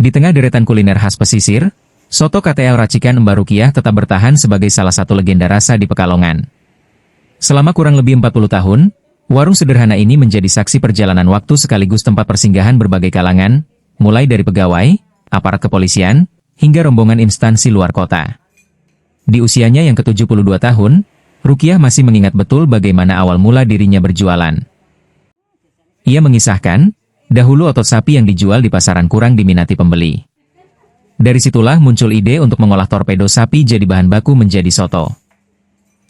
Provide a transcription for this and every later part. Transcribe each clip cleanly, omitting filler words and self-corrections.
Di tengah deretan kuliner khas pesisir, soto KTL racikan Mbak Rukiah tetap bertahan sebagai salah satu legenda rasa di Pekalongan. Selama kurang lebih 40 tahun, warung sederhana ini menjadi saksi perjalanan waktu sekaligus tempat persinggahan berbagai kalangan, mulai dari pegawai, aparat kepolisian, hingga rombongan instansi luar kota. Di usianya yang ke-72 tahun, Rukiah masih mengingat betul bagaimana awal mula dirinya berjualan. Ia mengisahkan, dahulu otot sapi yang dijual di pasaran kurang diminati pembeli. Dari situlah muncul ide untuk mengolah torpedo sapi jadi bahan baku menjadi soto.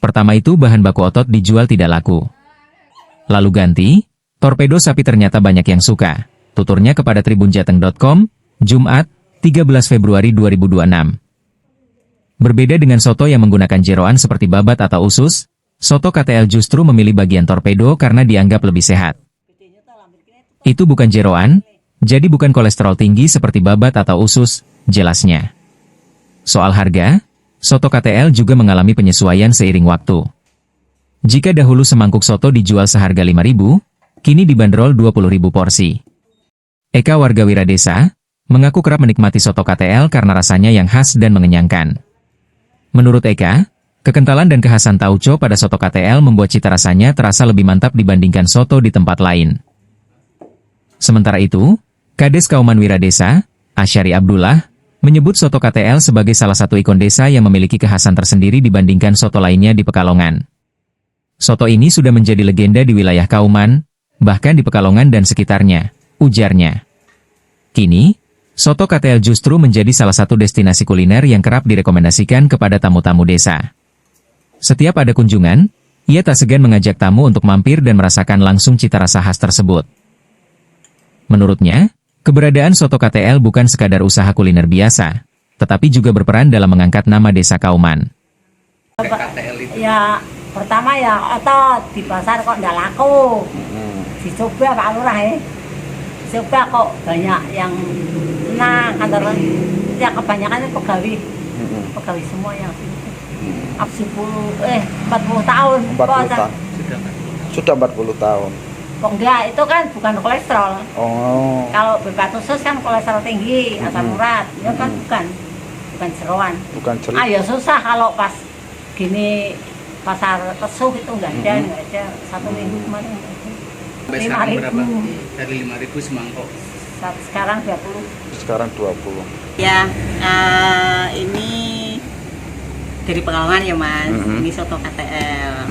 Pertama itu bahan baku otot dijual tidak laku. Lalu ganti, torpedo sapi ternyata banyak yang suka. Tuturnya kepada tribunjateng.com, Jumat, 13 Februari 2026. Berbeda dengan soto yang menggunakan jeroan seperti babat atau usus, soto KTL justru memilih bagian torpedo karena dianggap lebih sehat. Itu bukan jeroan, jadi bukan kolesterol tinggi seperti babat atau usus, jelasnya. Soal harga, soto KTL juga mengalami penyesuaian seiring waktu. Jika dahulu semangkuk soto dijual seharga Rp5.000, kini dibanderol Rp20.000 porsi. Eka warga Wiradesa mengaku kerap menikmati soto KTL karena rasanya yang khas dan mengenyangkan. Menurut Eka, kekentalan dan kekhasan tauco pada soto KTL membuat cita rasanya terasa lebih mantap dibandingkan soto di tempat lain. Sementara itu, Kades Kauman Wiradesa, Asyari Abdullah, menyebut soto KTL sebagai salah satu ikon desa yang memiliki kekhasan tersendiri dibandingkan soto lainnya di Pekalongan. Soto ini sudah menjadi legenda di wilayah Kauman, bahkan di Pekalongan dan sekitarnya, ujarnya. Kini, soto KTL justru menjadi salah satu destinasi kuliner yang kerap direkomendasikan kepada tamu-tamu desa. Setiap ada kunjungan, ia tak segan mengajak tamu untuk mampir dan merasakan langsung cita rasa khas tersebut. Menurutnya, keberadaan soto KTL bukan sekadar usaha kuliner biasa, tetapi juga berperan dalam mengangkat nama desa Kauman. Ya, pertama ya otot di pasar kok nggak laku. Dicoba Pak Lurah ya. Coba kok banyak yang kantor ya kebanyakan itu pegawai semua yang 40 tahun. 40 tahun. Sudah 40 tahun. Kok enggak, itu kan bukan kolesterol. Oh. Kalau bebat usus kan kolesterol tinggi, asam urat. Itu kan bukan jeroan. Bukan jeroan. Ah ya susah kalau pas gini pasar Tesuh itu enggak ada 1 minggu kemarin. Sampai sekarang berapa? Dari 5.000 semangkok. Sekarang 20. Sekarang 20. Ya, ini dari Pekalongan ya Mas. Ini soto KTL.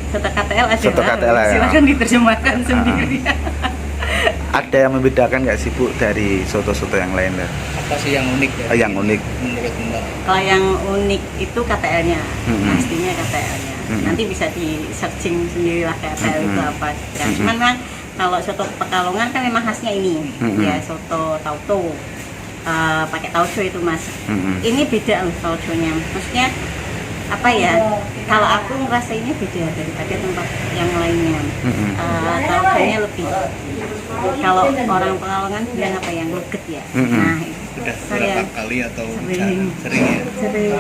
Soto KTL ada. Soto KTL ya. Silakan diterjemahkan sendiri. Ada yang membedakan nggak sih Bu dari soto-soto yang lain? Apa sih yang unik ya? Yang unik. Menurut Mbak? Kalau yang unik itu KTL-nya, pastinya KTL-nya. Nanti bisa di searching sendirilah KTL itu apa. Ya, cuman kan kalau soto Pekalongan kan memang khasnya ini, ya soto tauco, pakai tauco itu Mas. Ini beda loh tauconya, maksudnya apa ya? Kalau aku ngerasa ini beda daripada tempat yang lainnya. Tauconya lebih. Kalau orang Pekalongan bilang apa yang leget ya. Nah, sudah saya berapa kali atau sering ya? Sering.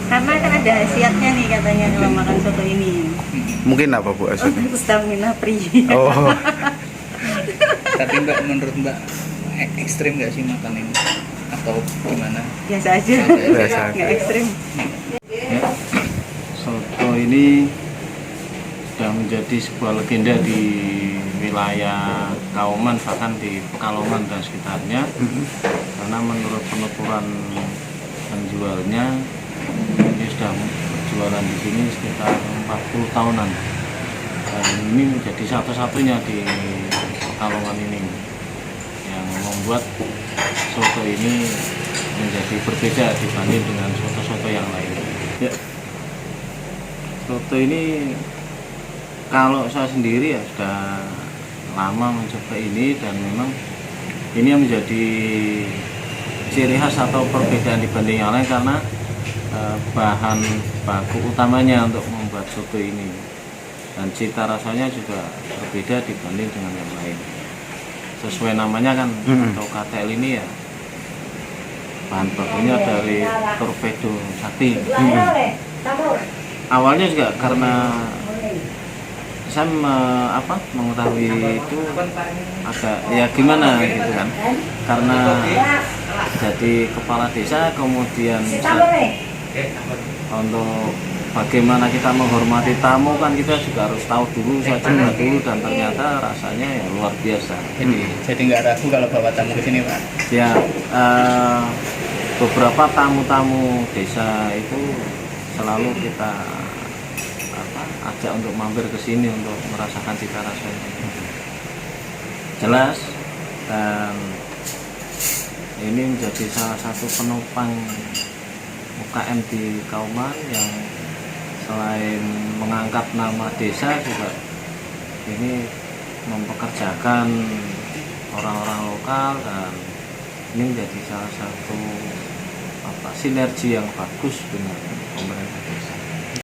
Karena kan ada khasiatnya nih katanya kalau makan soto ini. Mungkin apa Bu khasiatnya? Stamina free. Oh. Tapi Mbak, menurut Mbak ekstrim nggak sih makan ini? Atau gimana? Biasa aja. Biasa aja. Nggak ekstrim. Ya, soto ini sudah menjadi sebuah legenda di wilayah Kauman, bahkan di Pekalongan dan sekitarnya. Karena menurut penuturan penjualnya, ini sudah berjualan di sini sekitar 40 tahunan. Dan ini menjadi satu-satunya di Pekalongan ini yang membuat soto ini menjadi berbeda dibanding dengan soto-soto yang lain. Ya, soto ini kalau saya sendiri ya sudah lama mencoba ini, dan memang ini yang menjadi ciri khas atau perbedaan dibanding yang lain karena bahan baku utamanya untuk membuat soto ini, dan cita rasanya juga berbeda dibanding dengan yang lain. Sesuai namanya kan, soto KTL ini ya bahan bakunya dari torpedo sapi. Awalnya juga karena saya mengetahui itu agak ya gimana gitu kan, karena jadi kepala desa kemudian untuk bagaimana kita menghormati tamu kan kita juga harus tahu dulu saja dulu, dan ternyata rasanya ya luar biasa. Jadi nggak ragu kalau bawa tamu ke sini, Pak. Ya, beberapa tamu-tamu desa itu selalu kita ajak untuk mampir ke sini untuk merasakan cita rasanya. Jelas, dan ini menjadi salah satu penopang UKM di Kauman yang selain mengangkat nama desa juga ini mempekerjakan orang-orang lokal, dan ini menjadi salah satu sinergi yang bagus dengan pemerintah desa.